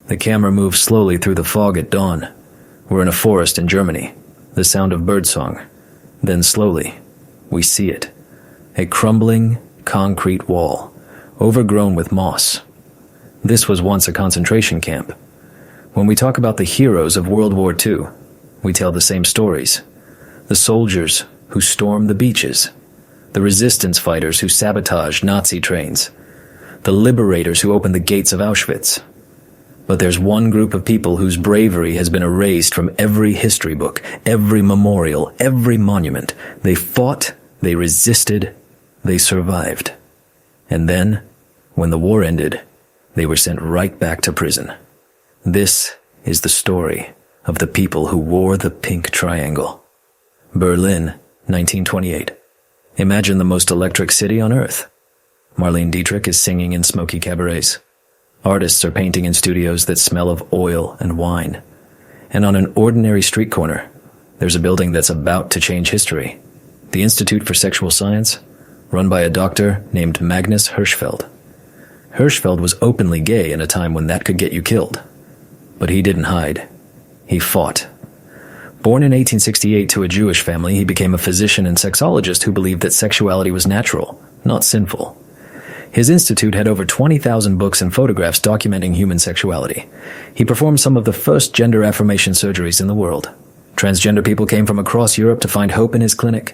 The camera moves slowly through the fog at dawn. We're in a forest in Germany, the sound of birdsong. Then slowly, we see it. A crumbling, concrete wall, overgrown with moss. This was once a concentration camp. When we talk about the heroes of World War II, we tell the same stories. The soldiers who stormed the beaches, the resistance fighters who sabotaged Nazi trains, the liberators who opened the gates of Auschwitz. But there's one group of people whose bravery has been erased from every history book, every memorial, every monument. They fought, they resisted, they survived. And then, when the war ended, they were sent right back to prison. This is the story of the people who wore the pink triangle. Berlin, 1928. Imagine the most electric city on earth. Marlene Dietrich is singing in smoky cabarets. Artists are painting in studios that smell of oil and wine. And on an ordinary street corner, there's a building that's about to change history. The Institute for Sexual Science, run by a doctor named Magnus Hirschfeld. Hirschfeld was openly gay in a time when that could get you killed. But he didn't hide. He fought. Born in 1868 to a Jewish family, he became a physician and sexologist who believed that sexuality was natural, not sinful. His institute had over 20,000 books and photographs documenting human sexuality. He performed some of the first gender affirmation surgeries in the world. Transgender people came from across Europe to find hope in his clinic.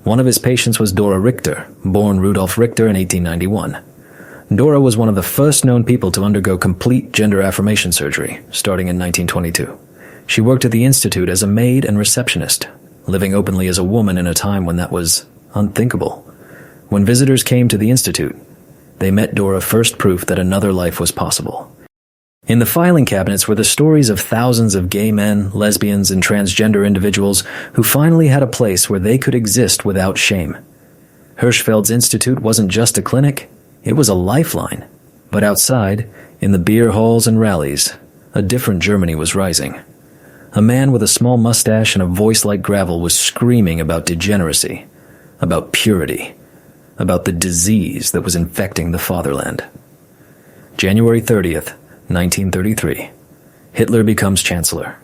One of his patients was Dora Richter, born Rudolph Richter in 1891. Dora was one of the first known people to undergo complete gender affirmation surgery, starting in 1922. She worked at the institute as a maid and receptionist, living openly as a woman in a time when that was unthinkable. When visitors came to the institute, they met Dora first proof that another life was possible. In the filing cabinets were the stories of thousands of gay men, lesbians, and transgender individuals who finally had a place where they could exist without shame. Hirschfeld's institute wasn't just a clinic, it was a lifeline. But outside, in the beer halls and rallies, a different Germany was rising. A man with a small mustache and a voice like gravel was screaming about degeneracy, about purity, about the disease that was infecting the fatherland. January 30th, 1933. Hitler becomes chancellor.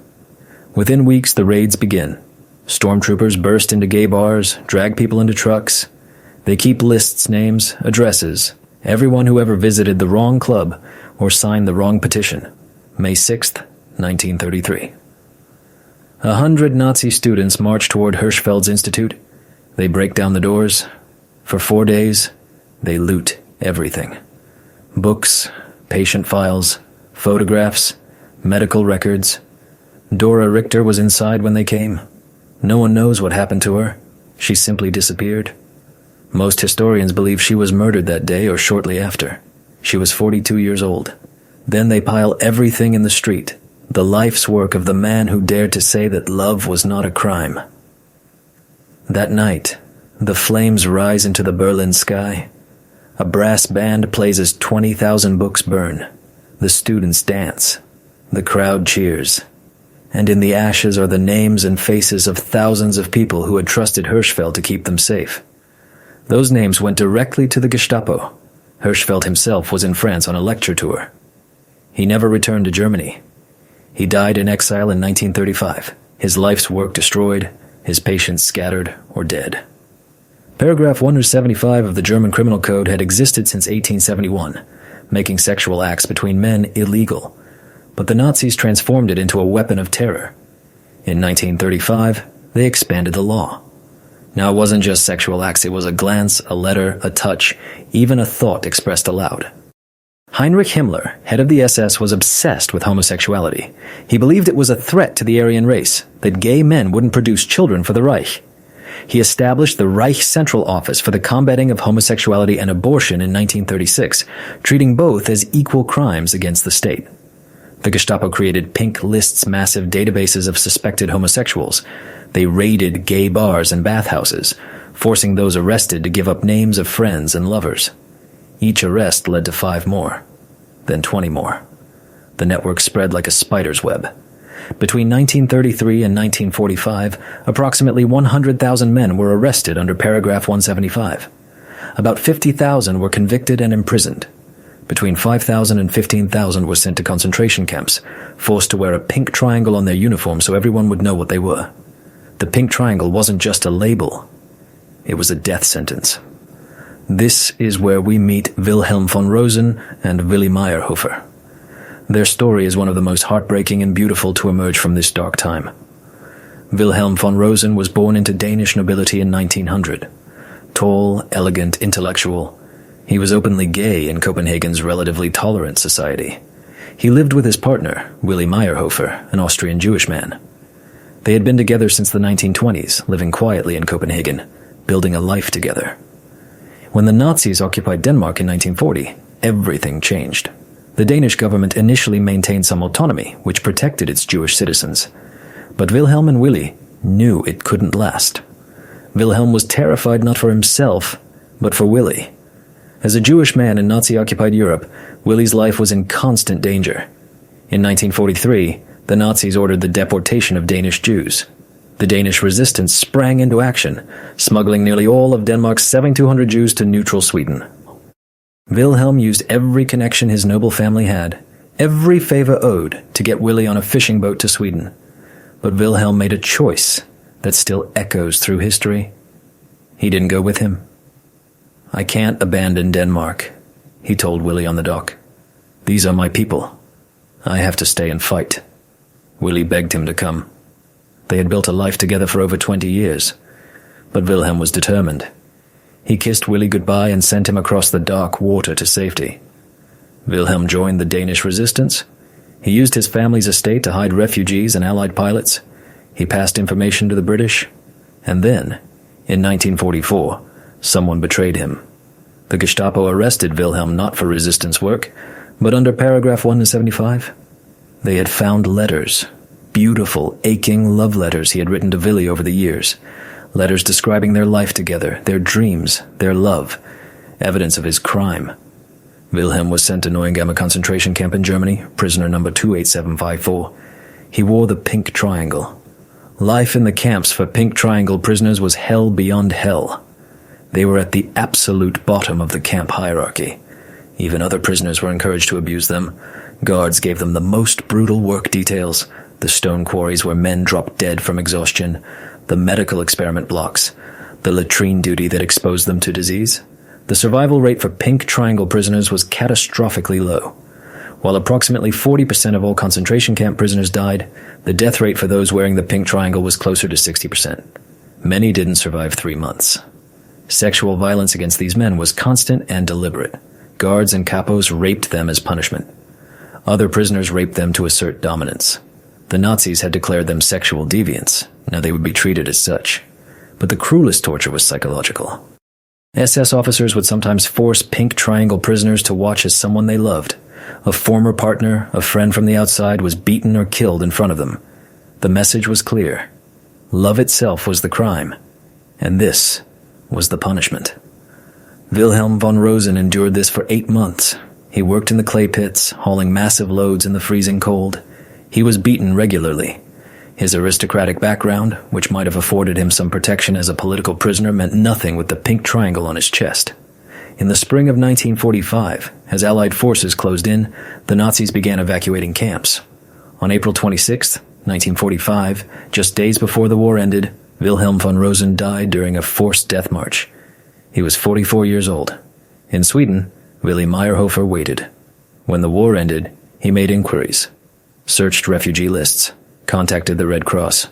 Within weeks, the raids begin. Stormtroopers burst into gay bars, drag people into trucks. They keep lists, names, addresses, everyone who ever visited the wrong club or signed the wrong petition. May 6th, 1933. 100 Nazi students march toward Hirschfeld's institute. They break down the doors. For 4 days, they loot everything. Books, patient files, photographs, medical records. Dora Richter was inside when they came. No one knows what happened to her. She simply disappeared. Most historians believe she was murdered that day or shortly after. She was 42 years old. Then they pile everything in the street, the life's work of the man who dared to say that love was not a crime. That night, the flames rise into the Berlin sky. A brass band plays as 20,000 books burn. The students dance. The crowd cheers. And in the ashes are the names and faces of thousands of people who had trusted Hirschfeld to keep them safe. Those names went directly to the Gestapo. Hirschfeld himself was in France on a lecture tour. He never returned to Germany. He died in exile in 1935, his life's work destroyed, his patients scattered or dead. Paragraph 175 of the German Criminal Code had existed since 1871, making sexual acts between men illegal, but the Nazis transformed it into a weapon of terror. In 1935, they expanded the law. Now it wasn't just sexual acts, it was a glance, a letter, a touch, even a thought expressed aloud. Heinrich Himmler, head of the SS, was obsessed with homosexuality. He believed it was a threat to the Aryan race, that gay men wouldn't produce children for the Reich. He established the Reich Central Office for the Combating of Homosexuality and Abortion in 1936, treating both as equal crimes against the state. The Gestapo created pink lists, massive databases of suspected homosexuals. They raided gay bars and bathhouses, forcing those arrested to give up names of friends and lovers. Each arrest led to 5 more, then 20 more. The network spread like a spider's web. Between 1933 and 1945, approximately 100,000 men were arrested under paragraph 175. About 50,000 were convicted and imprisoned. Between 5,000 and 15,000 were sent to concentration camps, forced to wear a pink triangle on their uniform so everyone would know what they were. The pink triangle wasn't just a label. It was a death sentence. This is where we meet Wilhelm von Rosen and Willy Meyerhofer. Their story is one of the most heartbreaking and beautiful to emerge from this dark time. Wilhelm von Rosen was born into Danish nobility in 1900. Tall, elegant, intellectual, he was openly gay in Copenhagen's relatively tolerant society. He lived with his partner, Willy Meyerhofer, an Austrian Jewish man. They had been together since the 1920s, living quietly in Copenhagen, building a life together. When the Nazis occupied Denmark in 1940, everything changed. The Danish government initially maintained some autonomy, which protected its Jewish citizens. But Wilhelm and Willie knew it couldn't last. Wilhelm was terrified not for himself, but for Willie. As a Jewish man in Nazi-occupied Europe, Willie's life was in constant danger. In 1943, the Nazis ordered the deportation of Danish Jews. The Danish resistance sprang into action, smuggling nearly all of Denmark's 7,200 Jews to neutral Sweden. Wilhelm used every connection his noble family had, every favor owed, to get Willie on a fishing boat to Sweden. But Wilhelm made a choice that still echoes through history. He didn't go with him. "I can't abandon Denmark," he told Willie on the dock. "These are my people. I have to stay and fight." Willie begged him to come. They had built a life together for over 20 years, but Wilhelm was determined. He kissed Willie goodbye and sent him across the dark water to safety. Wilhelm joined the Danish resistance. He used his family's estate to hide refugees and Allied pilots. He passed information to the British. And then, in 1944, someone betrayed him. The Gestapo arrested Wilhelm not for resistance work, but under paragraph 175. They had found letters, beautiful, aching love letters he had written to Willie over the years, letters describing their life together, their dreams, their love, evidence of his crime. Wilhelm was sent to Neuengamme concentration camp in Germany, prisoner number 28754. He wore the pink triangle. Life in the camps for pink triangle prisoners was hell beyond hell. They were at the absolute bottom of the camp hierarchy. Even other prisoners were encouraged to abuse them. Guards gave them the most brutal work details, the stone quarries where men dropped dead from exhaustion, the medical experiment blocks, the latrine duty that exposed them to disease. The survival rate for pink triangle prisoners was catastrophically low. While approximately 40% of all concentration camp prisoners died, the death rate for those wearing the pink triangle was closer to 60%. Many didn't survive 3 months. Sexual violence against these men was constant and deliberate. Guards and capos raped them as punishment. Other prisoners raped them to assert dominance. The Nazis had declared them sexual deviants. Now they would be treated as such. But the cruelest torture was psychological. SS officers would sometimes force pink triangle prisoners to watch as someone they loved, a former partner, a friend from the outside, was beaten or killed in front of them. The message was clear. Love itself was the crime, and this was the punishment. Wilhelm von Rosen endured this for 8 months. He worked in the clay pits, hauling massive loads in the freezing cold. He was beaten regularly. His aristocratic background, which might have afforded him some protection as a political prisoner, meant nothing with the pink triangle on his chest. In the spring of 1945, as Allied forces closed in, the Nazis began evacuating camps. On April 26, 1945, just days before the war ended, Wilhelm von Rosen died during a forced death march. He was 44 years old. In Sweden, Willy Meyerhofer waited. When the war ended, he made inquiries, searched refugee lists, contacted the Red Cross.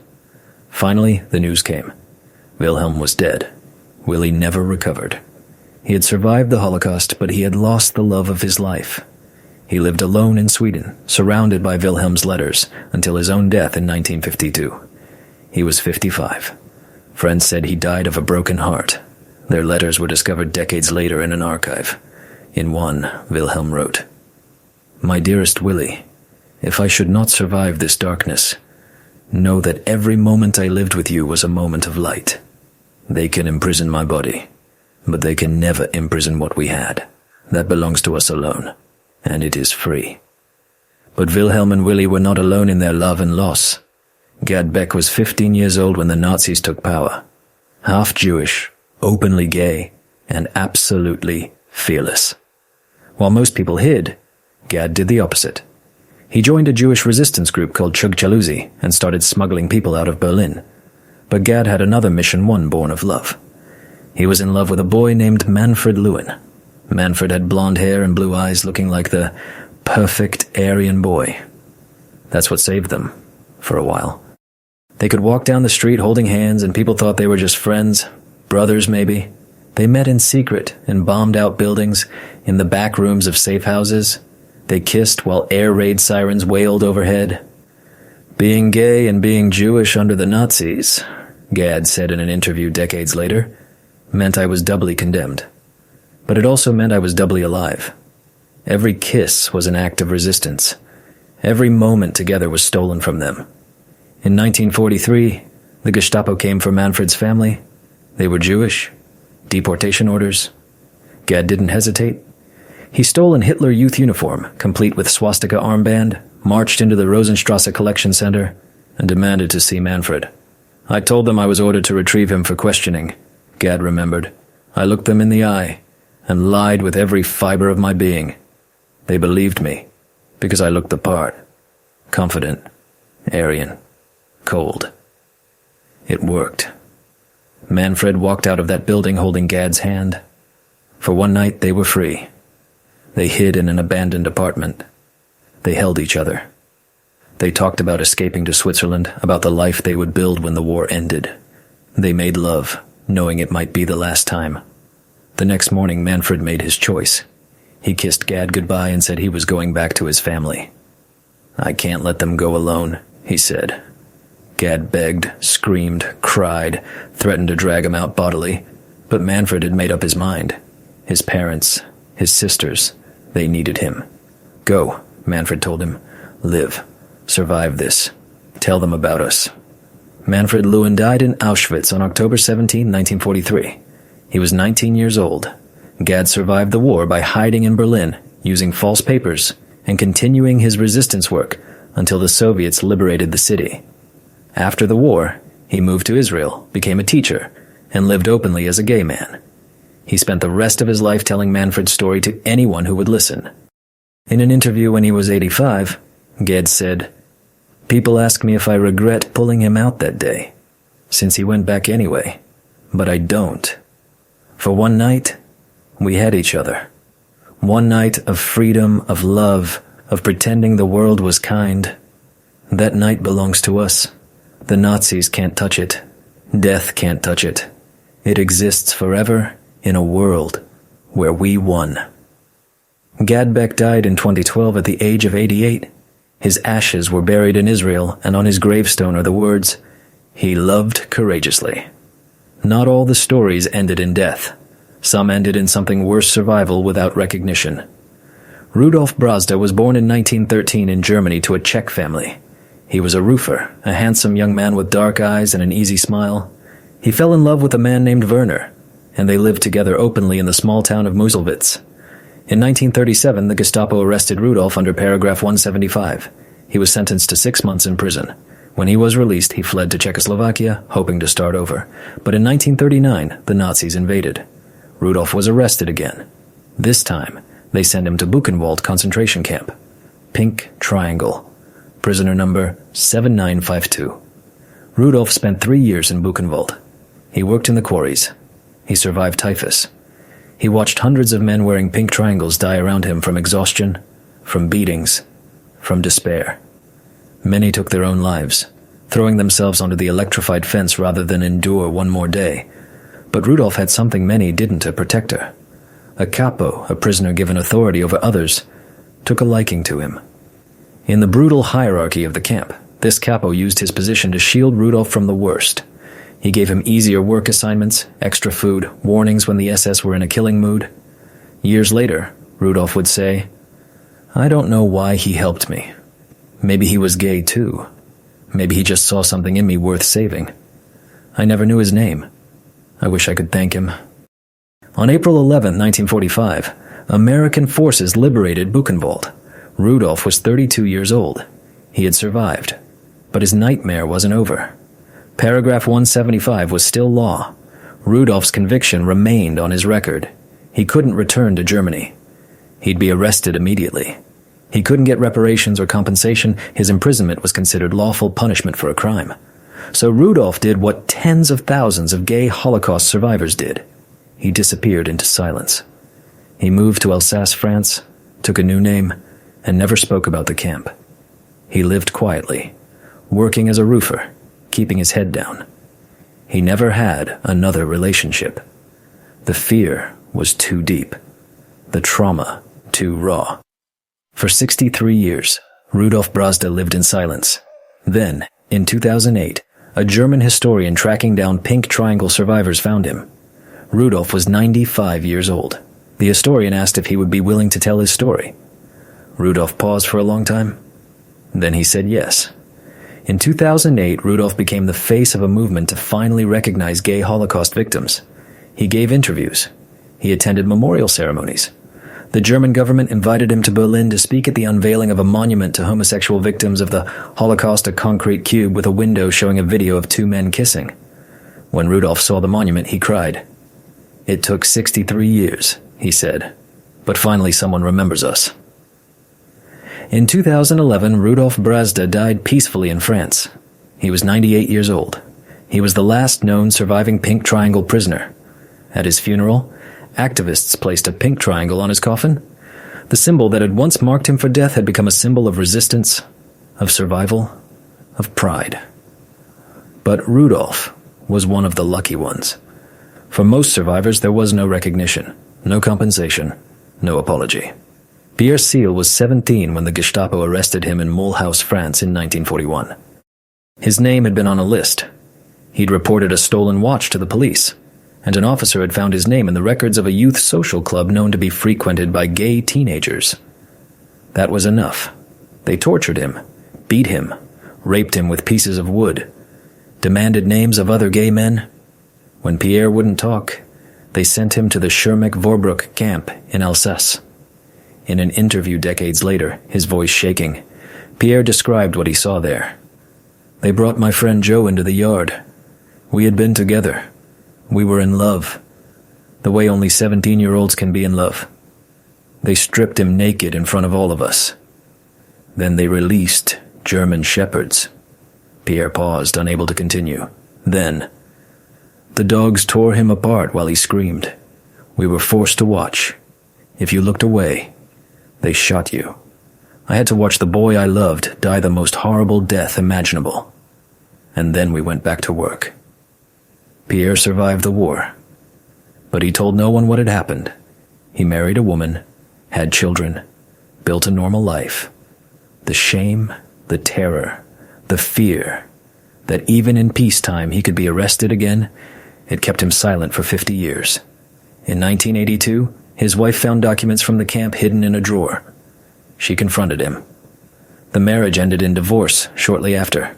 Finally, the news came. Wilhelm was dead. Willie never recovered. He had survived the Holocaust, but he had lost the love of his life. He lived alone in Sweden, surrounded by Wilhelm's letters, until his own death in 1952. He was 55. Friends said he died of a broken heart. Their letters were discovered decades later in an archive. In one, Wilhelm wrote, "My dearest Willie, if I should not survive this darkness, know that every moment I lived with you was a moment of light. They can imprison my body, but they can never imprison what we had. That belongs to us alone, and it is free." But Wilhelm and Willie were not alone in their love and loss. Gad Beck was 15 years old when the Nazis took power. Half Jewish, openly gay, and absolutely fearless. While most people hid, Gad did the opposite. He joined a Jewish resistance group called Chugchaluzi and started smuggling people out of Berlin. But Gad had another mission, one born of love. He was in love with a boy named Manfred Lewin. Manfred had blonde hair and blue eyes, looking like the perfect Aryan boy. That's what saved them, for a while. They could walk down the street holding hands, and people thought they were just friends, brothers maybe. They met in secret in bombed-out buildings, in the back rooms of safe houses. They kissed while air raid sirens wailed overhead. Being gay and being Jewish under the Nazis, Gad said in an interview decades later, meant I was doubly condemned. But it also meant I was doubly alive. Every kiss was an act of resistance. Every moment together was stolen from them. In 1943, the Gestapo came for Manfred's family. They were Jewish. Deportation orders. Gad didn't hesitate. He stole an Hitler Youth uniform, complete with swastika armband, marched into the Rosenstrasse Collection Center, and demanded to see Manfred. I told them I was ordered to retrieve him for questioning, Gad remembered. I looked them in the eye and lied with every fiber of my being. They believed me because I looked the part. Confident, Aryan, cold. It worked. Manfred walked out of that building holding Gad's hand. For one night they were free. They hid in an abandoned apartment. They held each other. They talked about escaping to Switzerland, about the life they would build when the war ended. They made love, knowing it might be the last time. The next morning, Manfred made his choice. He kissed Gad goodbye and said he was going back to his family. I can't let them go alone, he said. Gad begged, screamed, cried, threatened to drag him out bodily, but Manfred had made up his mind. His parents, his sisters, they needed him. Go, Manfred told him. Live. Survive this. Tell them about us. Manfred Lewin died in Auschwitz on October 17, 1943. He was 19 years old. Gad survived the war by hiding in Berlin, using false papers, and continuing his resistance work until the Soviets liberated the city. After the war, he moved to Israel, became a teacher, and lived openly as a gay man. He spent the rest of his life telling Manfred's story to anyone who would listen. In an interview when he was 85, Gad said, "People ask me if I regret pulling him out that day, since he went back anyway, but I don't. For one night, we had each other. One night of freedom, of love, of pretending the world was kind. That night belongs to us. The Nazis can't touch it. Death can't touch it. It exists forever in a world where we won." Gad Beck died in 2012 at the age of 88. His ashes were buried in Israel, and on his gravestone are the words, "He loved courageously." Not all the stories ended in death. Some ended in something worse, survival without recognition. Rudolph Brazda was born in 1913 in Germany to a Czech family. He was a roofer, a handsome young man with dark eyes and an easy smile. He fell in love with a man named Werner, and they lived together openly in the small town of Muselwitz. In 1937, the Gestapo arrested Rudolph under paragraph 175. He was sentenced to 6 months in prison. When he was released, he fled to Czechoslovakia, hoping to start over. But in 1939, the Nazis invaded. Rudolph was arrested again. This time, they sent him to Buchenwald concentration camp. Pink Triangle. Prisoner number 7952. Rudolph spent 3 years in Buchenwald. He worked in the quarries. He survived typhus. He watched hundreds of men wearing pink triangles die around him from exhaustion, from beatings, from despair. Many took their own lives, throwing themselves onto the electrified fence rather than endure one more day. But Rudolph had something many didn't, a protector. A capo, a prisoner given authority over others, took a liking to him. In the brutal hierarchy of the camp, this capo used his position to shield Rudolph from the worst. He gave him easier work assignments, extra food, warnings when the SS were in a killing mood. Years later, Rudolph would say, "I don't know why he helped me. Maybe he was gay too. Maybe he just saw something in me worth saving. I never knew his name. I wish I could thank him." On April 11, 1945, American forces liberated Buchenwald. Rudolph was 32 years old. He had survived. But his nightmare wasn't over. Paragraph 175 was still law. Rudolph's conviction remained on his record. He couldn't return to Germany. He'd be arrested immediately. He couldn't get reparations or compensation. His imprisonment was considered lawful punishment for a crime. So Rudolph did what tens of thousands of gay Holocaust survivors did. He disappeared into silence. He moved to Alsace, France, took a new name, and never spoke about the camp. He lived quietly, working as a roofer, keeping his head down. He never had another relationship. The fear was too deep. The trauma too raw. For 63 years, Rudolph Brazda lived in silence. Then, in 2008, a German historian tracking down pink triangle survivors found him. Rudolph was 95 years old. The historian asked if he would be willing to tell his story. Rudolph paused for a long time. Then he said yes. In 2008, Rudolph became the face of a movement to finally recognize gay Holocaust victims. He gave interviews. He attended memorial ceremonies. The German government invited him to Berlin to speak at the unveiling of a monument to homosexual victims of the Holocaust, a concrete cube with a window showing a video of two men kissing. When Rudolph saw the monument, he cried. "It took 63 years, he said, but finally someone remembers us." In 2011, Rudolph Brazda died peacefully in France. He was 98 years old. He was the last known surviving pink triangle prisoner. At his funeral, activists placed a pink triangle on his coffin. The symbol that had once marked him for death had become a symbol of resistance, of survival, of pride. But Rudolph was one of the lucky ones. For most survivors, there was no recognition, no compensation, no apology. Pierre Seel was 17 when the Gestapo arrested him in Mulhouse, France in 1941. His name had been on a list. He'd reported a stolen watch to the police, and an officer had found his name in the records of a youth social club known to be frequented by gay teenagers. That was enough. They tortured him, beat him, raped him with pieces of wood, demanded names of other gay men. When Pierre wouldn't talk, they sent him to the Schirmeck-Vorbrück camp in Alsace. In an interview decades later, his voice shaking, Pierre described what he saw there. "They brought my friend Joe into the yard. We had been together. We were in love, the way only 17-year-olds can be in love. They stripped him naked in front of all of us. Then they released German shepherds." Pierre paused, unable to continue. Then, "The dogs tore him apart while he screamed. We were forced to watch. If you looked away, they shot you. I had to watch the boy I loved die the most horrible death imaginable. And then we went back to work." Pierre survived the war, but he told no one what had happened. He married a woman, had children, built a normal life. The shame, the terror, the fear that even in peacetime he could be arrested again, it kept him silent for 50 years. In 1982, his wife found documents from the camp hidden in a drawer. She confronted him. The marriage ended in divorce shortly after.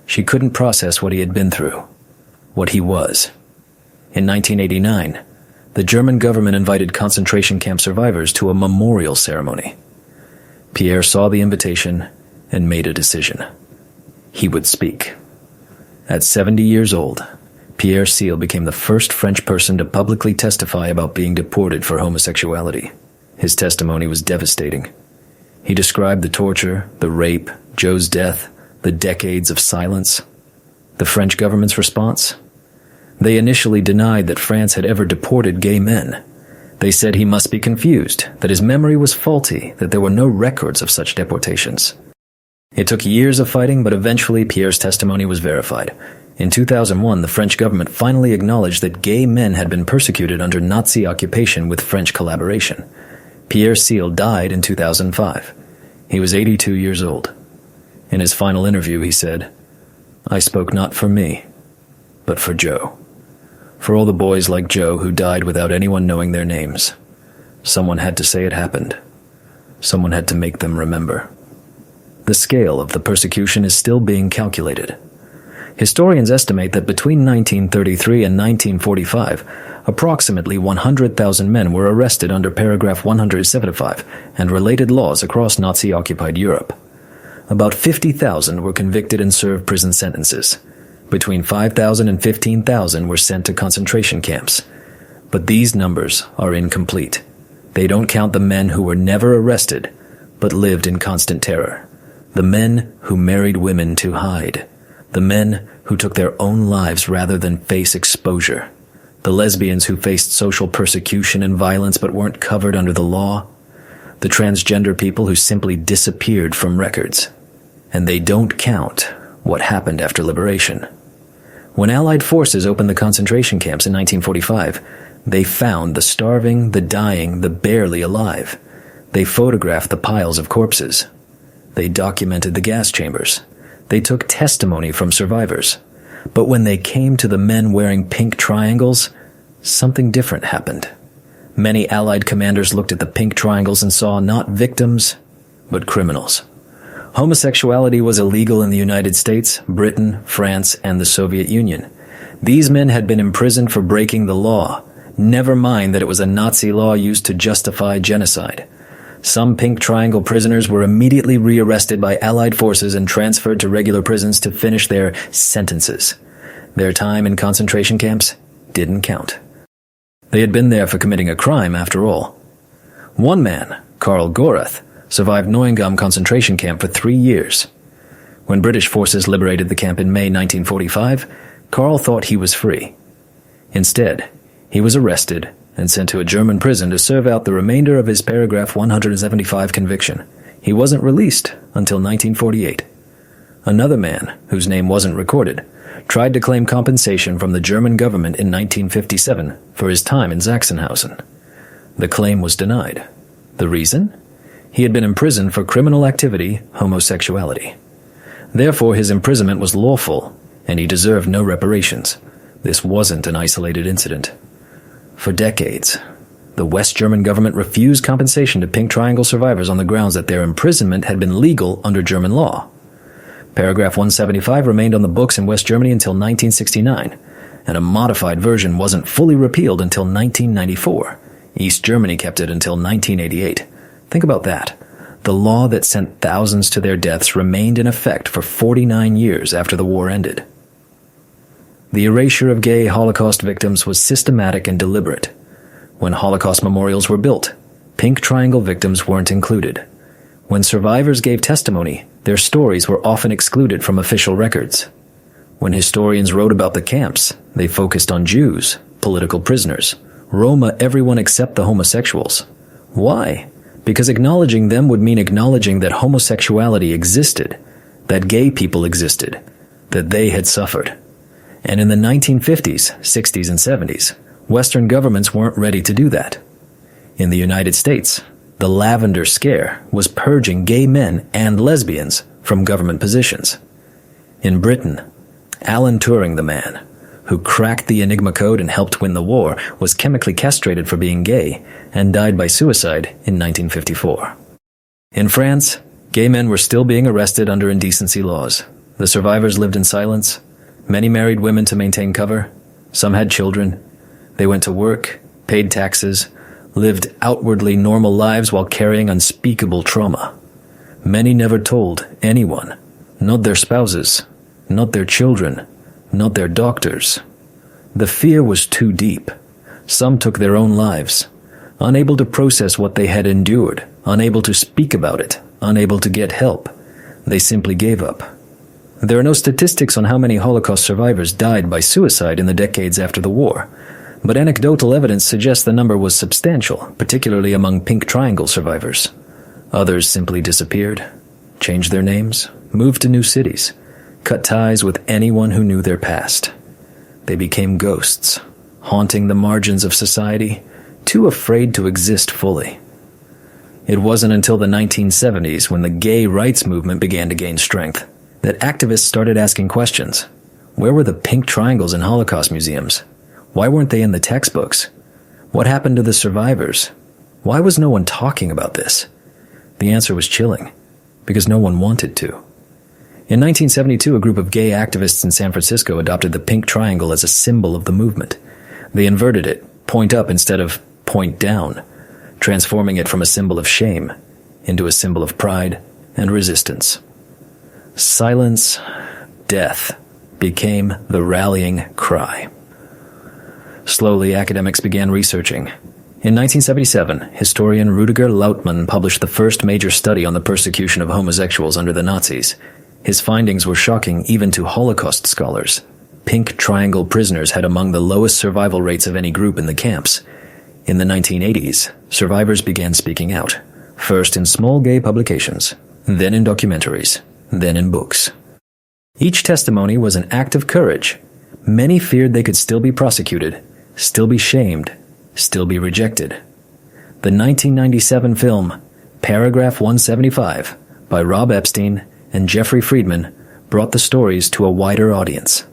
She couldn't process what he had been through, what he was. In 1989, the German government invited concentration camp survivors to a memorial ceremony. Pierre saw the invitation and made a decision. He would speak. At 70 years old, Pierre Seel became the first French person to publicly testify about being deported for homosexuality. His testimony was devastating. He described the torture, the rape, Joe's death, the decades of silence. The French government's response? They initially denied that France had ever deported gay men. They said he must be confused, that his memory was faulty, that there were no records of such deportations. It took years of fighting, but eventually Pierre's testimony was verified. In 2001, the French government finally acknowledged that gay men had been persecuted under Nazi occupation with French collaboration. Pierre Seel died in 2005. He was 82 years old. In his final interview, he said, "I spoke not for me, but for Joe. For all the boys like Joe who died without anyone knowing their names. Someone had to say it happened. Someone had to make them remember." The scale of the persecution is still being calculated. Historians estimate that between 1933 and 1945, approximately 100,000 men were arrested under paragraph 175 and related laws across Nazi-occupied Europe. About 50,000 were convicted and served prison sentences. Between 5,000 and 15,000 were sent to concentration camps. But these numbers are incomplete. They don't count the men who were never arrested, but lived in constant terror. The men who married women to hide. The men who took their own lives rather than face exposure. The lesbians who faced social persecution and violence but weren't covered under the law. The transgender people who simply disappeared from records. And they don't count what happened after liberation. When Allied forces opened the concentration camps in 1945, they found the starving, the dying, the barely alive. They photographed the piles of corpses. They documented the gas chambers. They took testimony from survivors. But when they came to the men wearing pink triangles, something different happened. Many Allied commanders looked at the pink triangles and saw not victims, but criminals. Homosexuality was illegal in the United States, Britain, France, and the Soviet Union. These men had been imprisoned for breaking the law, never mind that it was a Nazi law used to justify genocide. Some pink triangle prisoners were immediately rearrested by Allied forces and transferred to regular prisons to finish their sentences. Their time in concentration camps didn't count. They had been there for committing a crime, after all. One man, Karl Gorath, survived Neuengamme concentration camp for 3 years. When British forces liberated the camp in May 1945, Karl thought he was free. Instead, he was arrested and sent to a German prison to serve out the remainder of his paragraph 175 conviction. He wasn't released until 1948. Another man, whose name wasn't recorded, tried to claim compensation from the German government in 1957 for his time in Sachsenhausen. The claim was denied. The reason? He had been imprisoned for criminal activity, homosexuality. Therefore, his imprisonment was lawful, and he deserved no reparations. This wasn't an isolated incident. For decades, the West German government refused compensation to Pink Triangle survivors on the grounds that their imprisonment had been legal under German law. Paragraph 175 remained on the books in West Germany until 1969, and a modified version wasn't fully repealed until 1994. East Germany kept it until 1988. Think about that. The law that sent thousands to their deaths remained in effect for 49 years after the war ended. The erasure of gay Holocaust victims was systematic and deliberate. When Holocaust memorials were built, Pink Triangle victims weren't included. When survivors gave testimony, their stories were often excluded from official records. When historians wrote about the camps, they focused on Jews, political prisoners, Roma, everyone except the homosexuals. Why? Because acknowledging them would mean acknowledging that homosexuality existed, that gay people existed, that they had suffered. And in the 1950s, 60s, and 70s, Western governments weren't ready to do that. In the United States, the Lavender Scare was purging gay men and lesbians from government positions. In Britain, Alan Turing, the man who cracked the Enigma code and helped win the war, was chemically castrated for being gay and died by suicide in 1954. In France, gay men were still being arrested under indecency laws. The survivors lived in silence. Many married women to maintain cover. Some had children. They went to work, paid taxes, lived outwardly normal lives while carrying unspeakable trauma. Many never told anyone, not their spouses, not their children, not their doctors. The fear was too deep. Some took their own lives, unable to process what they had endured, unable to speak about it, unable to get help. They simply gave up. There are no statistics on how many Holocaust survivors died by suicide in the decades after the war, but anecdotal evidence suggests the number was substantial, particularly among Pink Triangle survivors. Others simply disappeared, changed their names, moved to new cities, cut ties with anyone who knew their past. They became ghosts, haunting the margins of society, too afraid to exist fully. It wasn't until the 1970s, when the gay rights movement began to gain strength, that activists started asking questions. Where were the Pink Triangles in Holocaust museums? Why weren't they in the textbooks? What happened to the survivors? Why was no one talking about this? The answer was chilling, because no one wanted to. In 1972, a group of gay activists in San Francisco adopted the Pink Triangle as a symbol of the movement. They inverted it, point up instead of point down, transforming it from a symbol of shame into a symbol of pride and resistance. Silence, death, became the rallying cry. Slowly, academics began researching. In 1977, historian Rüdiger Lautmann published the first major study on the persecution of homosexuals under the Nazis. His findings were shocking even to Holocaust scholars. Pink Triangle prisoners had among the lowest survival rates of any group in the camps. In the 1980s, survivors began speaking out, first in small gay publications, then in documentaries, then in books. Each testimony was an act of courage. Many feared they could still be prosecuted, still be shamed, still be rejected. The 1997 film, Paragraph 175, by Rob Epstein and Jeffrey Friedman, brought the stories to a wider audience.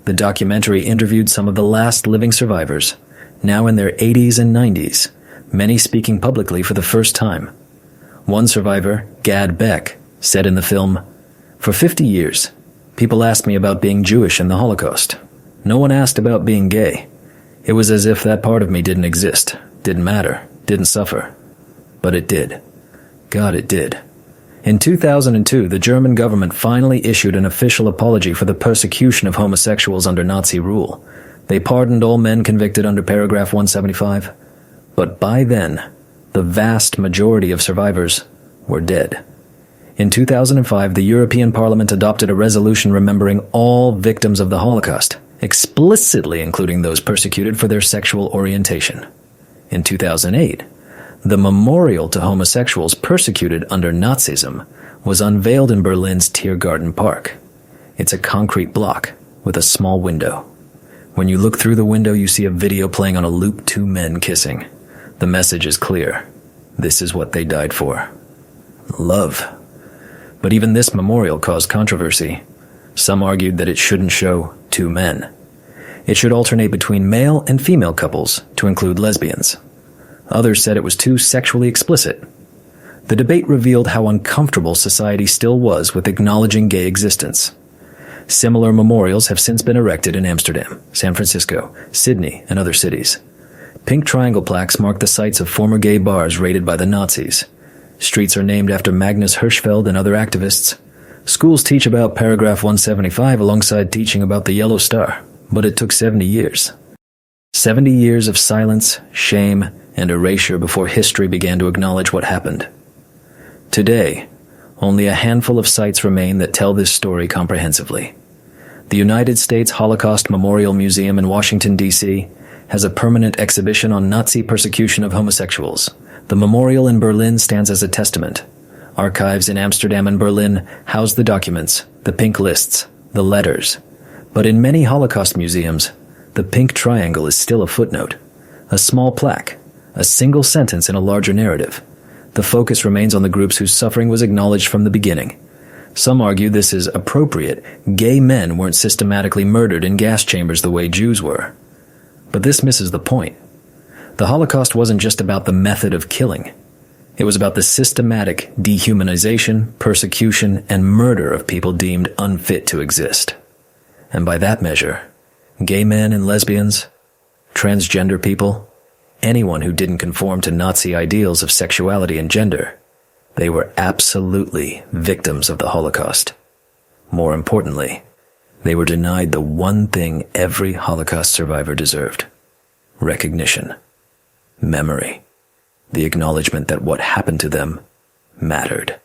The documentary interviewed some of the last living survivors, now in their 80s and 90s, many speaking publicly for the first time. One survivor, Gad Beck, said in the film, "For 50 years, people asked me about being Jewish in the Holocaust. No one asked about being gay. It was as if that part of me didn't exist, didn't matter, didn't suffer. But it did. God, it did." In 2002, the German government finally issued an official apology for the persecution of homosexuals under Nazi rule. They pardoned all men convicted under Paragraph 175. But by then, the vast majority of survivors were dead. In 2005, the European Parliament adopted a resolution remembering all victims of the Holocaust, explicitly including those persecuted for their sexual orientation. In 2008, the memorial to homosexuals persecuted under Nazism was unveiled in Berlin's Tiergarten Park. It's a concrete block with a small window. When you look through the window, you see a video playing on a loop, two men kissing. The message is clear. This is what they died for. Love. But even this memorial caused controversy. Some argued that it shouldn't show two men. It should alternate between male and female couples to include lesbians. Others said it was too sexually explicit. The debate revealed how uncomfortable society still was with acknowledging gay existence. Similar memorials have since been erected in Amsterdam, San Francisco, Sydney, and other cities. Pink triangle plaques mark the sites of former gay bars raided by the Nazis. Streets are named after Magnus Hirschfeld and other activists. Schools teach about Paragraph 175 alongside teaching about the Yellow Star, but it took 70 years. 70 years of silence, shame, and erasure before history began to acknowledge what happened. Today, only a handful of sites remain that tell this story comprehensively. The United States Holocaust Memorial Museum in Washington, D.C., has a permanent exhibition on Nazi persecution of homosexuals. The memorial in Berlin stands as a testament. Archives in Amsterdam and Berlin house the documents, the pink lists, the letters. But in many Holocaust museums, the pink triangle is still a footnote, a small plaque, a single sentence in a larger narrative. The focus remains on the groups whose suffering was acknowledged from the beginning. Some argue this is appropriate. Gay men weren't systematically murdered in gas chambers the way Jews were. But this misses the point. The Holocaust wasn't just about the method of killing. It was about the systematic dehumanization, persecution, and murder of people deemed unfit to exist. And by that measure, gay men and lesbians, transgender people, anyone who didn't conform to Nazi ideals of sexuality and gender, they were absolutely victims of the Holocaust. More importantly, they were denied the one thing every Holocaust survivor deserved: recognition, memory, the acknowledgement that what happened to them mattered.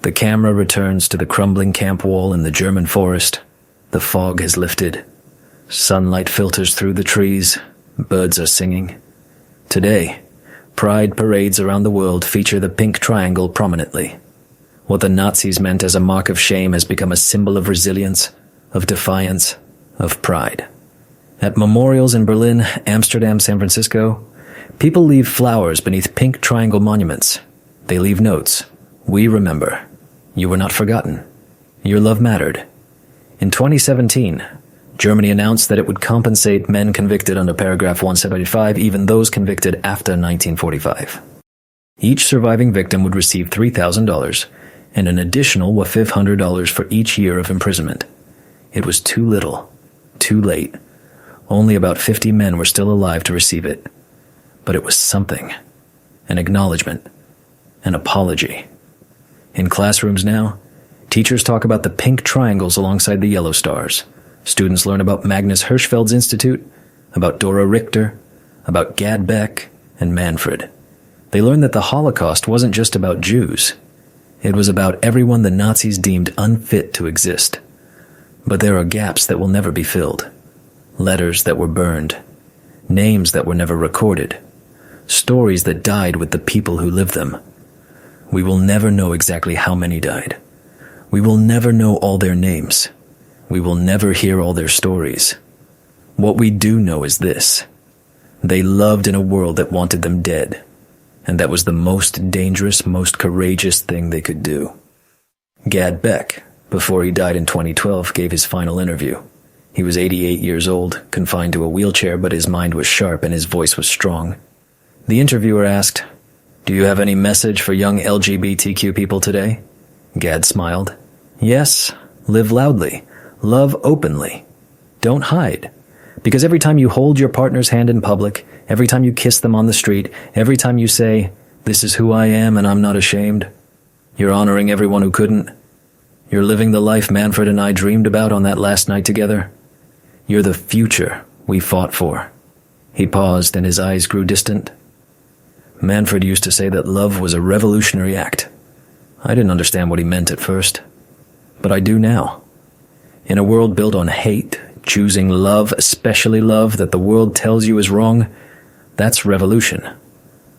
The camera returns to the crumbling camp wall in the German forest. The fog has lifted. Sunlight filters through the trees. Birds are singing. Today, pride parades around the world feature the pink triangle prominently. What the Nazis meant as a mark of shame has become a symbol of resilience, of defiance, of pride. At memorials in Berlin, Amsterdam, San Francisco, people leave flowers beneath pink triangle monuments. They leave notes. We remember. You were not forgotten. Your love mattered. In 2017, Germany announced that it would compensate men convicted under Paragraph 175, even those convicted after 1945. Each surviving victim would receive $3,000 and an additional $500 for each year of imprisonment. It was too little, too late. Only about 50 men were still alive to receive it. But it was something. An acknowledgement. An apology. In classrooms now, teachers talk about the pink triangles alongside the yellow stars. Students learn about Magnus Hirschfeld's Institute, about Dora Richter, about Gad Beck, and Manfred. They learned that the Holocaust wasn't just about Jews. It was about everyone the Nazis deemed unfit to exist. But there are gaps that will never be filled. Letters that were burned. Names that were never recorded. Stories that died with the people who lived them. We will never know exactly how many died. We will never know all their names. We will never hear all their stories. What we do know is this. They loved in a world that wanted them dead, and that was the most dangerous, most courageous thing they could do. Gad Beck, before he died in 2012, gave his final interview. He was 88 years old, confined to a wheelchair, but his mind was sharp and his voice was strong. The interviewer asked, "Do you have any message for young LGBTQ people today?" Gad smiled. "Yes, live loudly. Love openly. Don't hide. Because every time you hold your partner's hand in public, every time you kiss them on the street, every time you say, 'This is who I am and I'm not ashamed,' you're honoring everyone who couldn't. You're living the life Manfred and I dreamed about on that last night together. You're the future we fought for." He paused and his eyes grew distant. Manfred used to say that love was a revolutionary act. I didn't understand what he meant at first, but I do now. In a world built on hate, choosing love, especially love that the world tells you is wrong, that's revolution.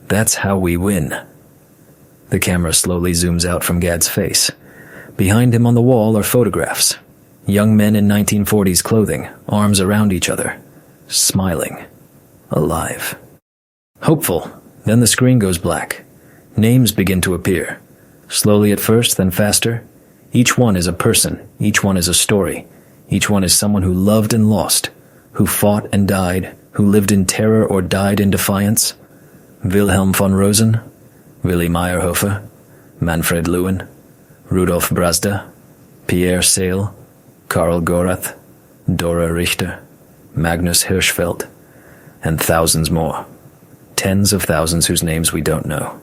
That's how we win. The camera slowly zooms out from Gad's face. Behind him on the wall are photographs. Young men in 1940s clothing, arms around each other, smiling, alive. Hopeful. Then the screen goes black. Names begin to appear. Slowly at first, then faster. Each one is a person. Each one is a story. Each one is someone who loved and lost, who fought and died, who lived in terror or died in defiance. Wilhelm von Rosen, Willy Meyerhofer, Manfred Lewin, Rudolph Brazda, Pierre Seel, Karl Gorath, Dora Richter, Magnus Hirschfeld, and thousands more. Tens of thousands whose names we don't know,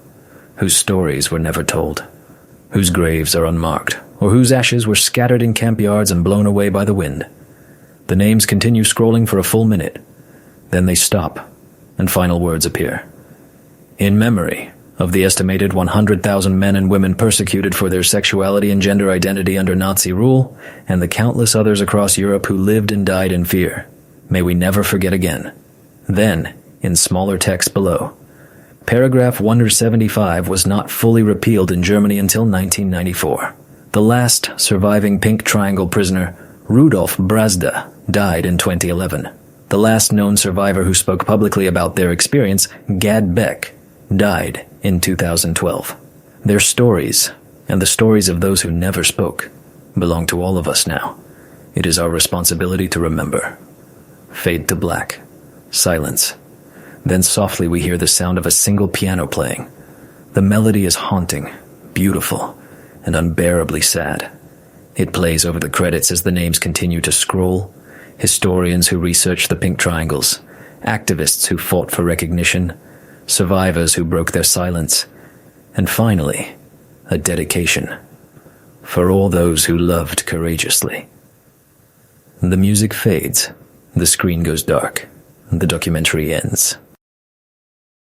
whose stories were never told, whose graves are unmarked, or whose ashes were scattered in camp yards and blown away by the wind. The names continue scrolling for a full minute. Then they stop, and final words appear. In memory of the estimated 100,000 men and women persecuted for their sexuality and gender identity under Nazi rule, and the countless others across Europe who lived and died in fear, may we never forget again. Then, in smaller text below, paragraph 175 was not fully repealed in Germany until 1994. The last surviving pink triangle prisoner, Rudolph Brazda, died in 2011. The last known survivor who spoke publicly about their experience, Gad Beck, died in 2012. Their stories, and the stories of those who never spoke, belong to all of us now. It is our responsibility to remember. Fade to black. Silence. Then softly we hear the sound of a single piano playing. The melody is haunting, beautiful, and unbearably sad. It plays over the credits as the names continue to scroll. Historians who research the pink triangles, activists who fought for recognition, survivors who broke their silence, and finally, a dedication for all those who loved courageously. The music fades, the screen goes dark, the documentary ends.